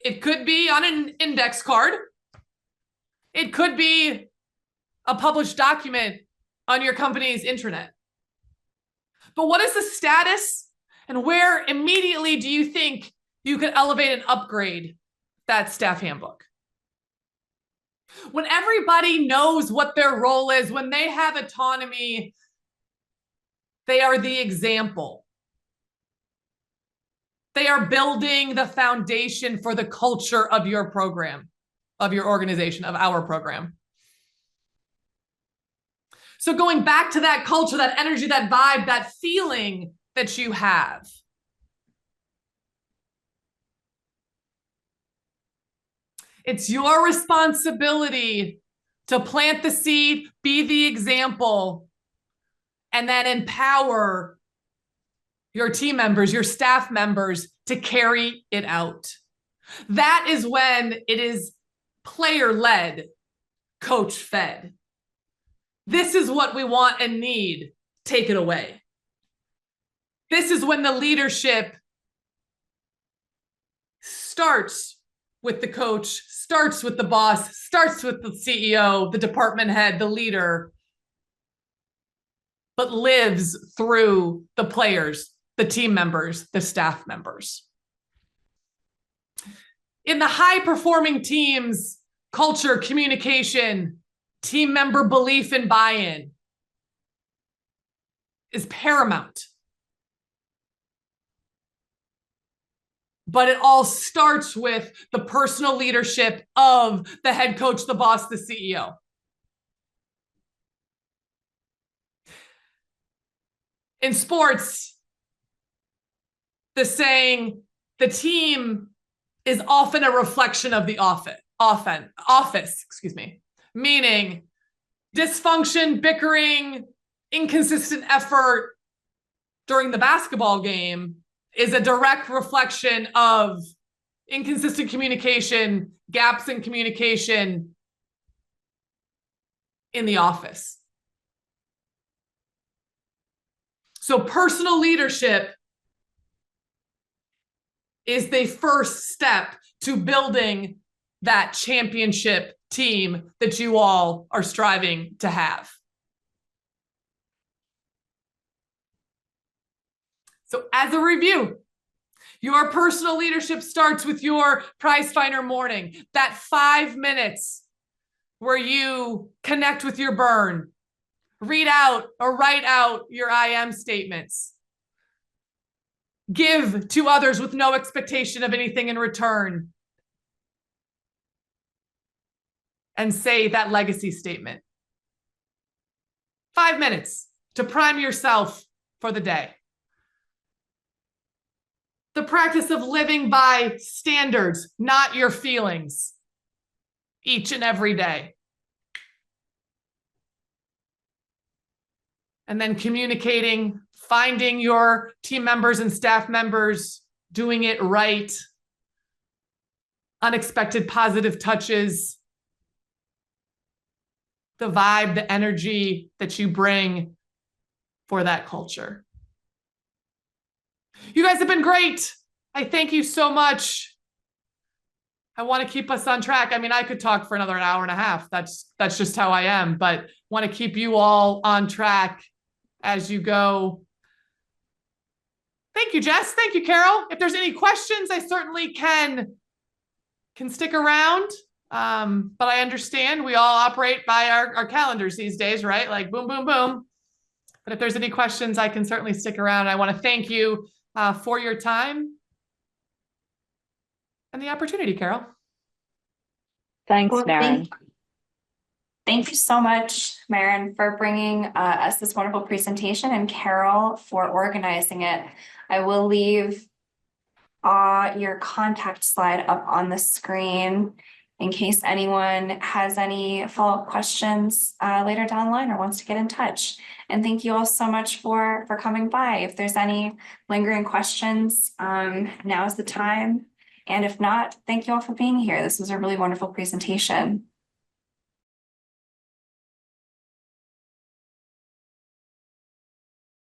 It could be on an index card. It could be a published document on your company's intranet. But what is the status, and where immediately do you think you could elevate and upgrade that staff handbook? When everybody knows what their role is, when they have autonomy, they are the example. They are building the foundation for the culture of your program, of your organization, of our program. So going back to that culture, that energy, that vibe, that feeling that you have. It's your responsibility to plant the seed, be the example, and then empower your team members, your staff members to carry it out. That is when it is player-led, coach-fed. This is what we want and need. Take it away. This is when the leadership starts with the coach, starts with the boss, starts with the CEO, the department head, the leader, but lives through the players, the team members, the staff members. In the high-performing teams, culture, communication, team member belief and buy-in is paramount. But it all starts with the personal leadership of the head coach, the boss, the CEO. In sports, the saying, the team is often a reflection of the office, meaning dysfunction, bickering, inconsistent effort during the basketball game is a direct reflection of inconsistent communication, gaps in communication in the office. So personal leadership is the first step to building that championship team that you all are striving to have. So as a review, your personal leadership starts with your prize finder morning, that 5 minutes where you connect with your burn, read out or write out your I am statements, give to others with no expectation of anything in return, and say that legacy statement. 5 minutes to prime yourself for the day. The practice of living by standards, not your feelings, each and every day. And then communicating, finding your team members and staff members doing it right, unexpected positive touches, the vibe, the energy that you bring for that culture. You guys have been great. I thank you so much. I want to keep us on track. I mean, I could talk for another hour and a half. That's just how I am, but want to keep you all on track as you go. Thank you, Jess. Thank you, Carol. If there's any questions, I certainly can stick around. But I understand we all operate by our calendars these days, right? Like boom, boom, boom. But if there's any questions, I can certainly stick around. I want to thank you for your time and the opportunity, Carol. Thanks, Well, Maren. Thank you so much, Maren, for bringing us this wonderful presentation, and Carol for organizing it. I will leave your contact slide up on the screen in case anyone has any follow-up questions later down the line or wants to get in touch. And thank you all so much for coming by. If there's any lingering questions, now is the time. And if not, thank you all for being here. This was a really wonderful presentation.